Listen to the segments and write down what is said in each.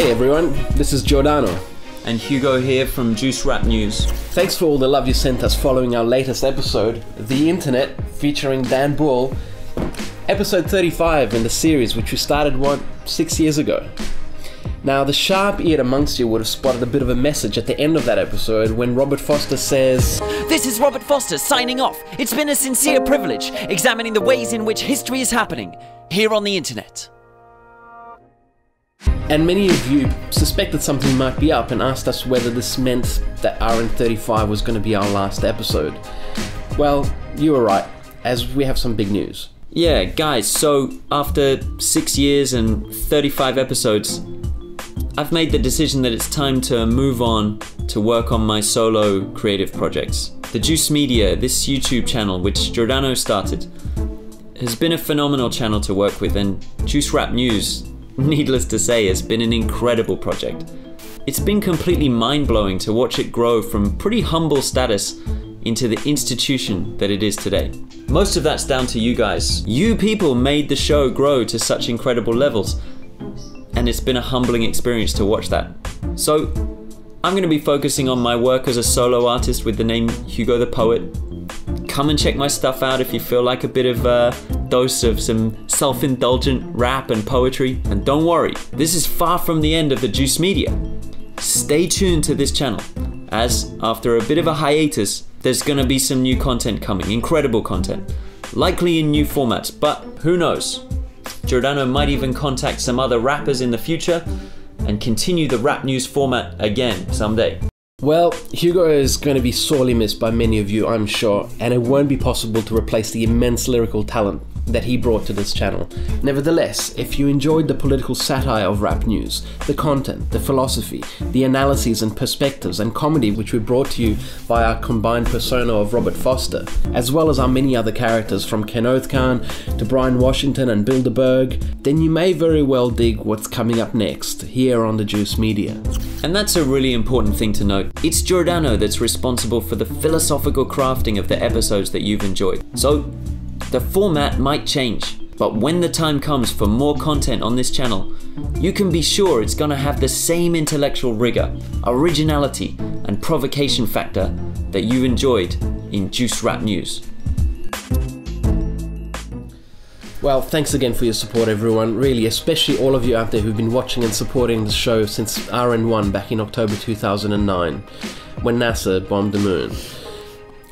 Hey everyone, this is Giordano. And Hugo here from Juice Rap News. Thanks for all the love you sent us following our latest episode, The Internet, featuring Dan Bull. Episode 35 in the series, which we started, 6 years ago. Now, the sharp-eared amongst you would have spotted a bit of a message at the end of that episode when Robert Foster says, "This is Robert Foster signing off. It's been a sincere privilege examining the ways in which history is happening here on the internet." And many of you suspected something might be up and asked us whether this meant that RN35 was going to be our last episode. Well, you were right, as we have some big news. Yeah, guys, so after 6 years and 35 episodes, I've made the decision that it's time to move on to work on my solo creative projects. The Juice Media, this YouTube channel, which Giordano started, has been a phenomenal channel to work with, and Juice Rap News, needless to say, has been an incredible project. It's been completely mind-blowing to watch it grow from pretty humble status into the institution that it is today. Most of that's down to you guys. You people made the show grow to such incredible levels, and it's been a humbling experience to watch that. So, I'm going to be focusing on my work as a solo artist with the name Hugo the Poet. Come and check my stuff out if you feel like a bit of a dose of some self-indulgent rap and poetry. And don't worry, this is far from the end of the Juice Media. Stay tuned to this channel, as after a bit of a hiatus, there's going to be some new content coming, incredible content. Likely in new formats, but who knows? Giordano might even contact some other rappers in the future and continue the rap news format again someday. Well, Hugo is going to be sorely missed by many of you, I'm sure, and it won't be possible to replace the immense lyrical talent that he brought to this channel. Nevertheless, if you enjoyed the political satire of rap news, the content, the philosophy, the analyses and perspectives and comedy which we brought to you by our combined persona of Robert Foster, as well as our many other characters from Ken Oathkhan to Brian Washington and Bilderberg, then you may very well dig what's coming up next here on the Juice Media. And that's a really important thing to note. It's Giordano that's responsible for the philosophical crafting of the episodes that you've enjoyed. So, the format might change, but when the time comes for more content on this channel, you can be sure it's gonna have the same intellectual rigor, originality, and provocation factor that you enjoyed in Juice Rap News. Well, thanks again for your support, everyone. Really, especially all of you out there who've been watching and supporting the show since RN1 back in October 2009, when NASA bombed the moon.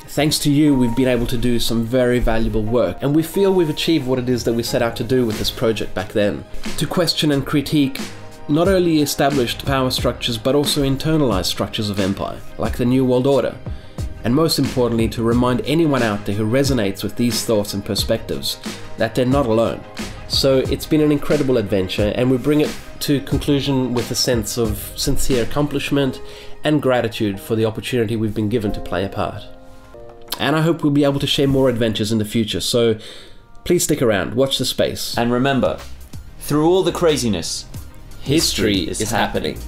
Thanks to you, we've been able to do some very valuable work, and we feel we've achieved what it is that we set out to do with this project back then. To question and critique not only established power structures, but also internalized structures of empire, like the New World Order. And most importantly, to remind anyone out there who resonates with these thoughts and perspectives that they're not alone. So it's been an incredible adventure, and we bring it to conclusion with a sense of sincere accomplishment and gratitude for the opportunity we've been given to play a part. And I hope we'll be able to share more adventures in the future, so please stick around, watch the space. And remember, through all the craziness, history is happening.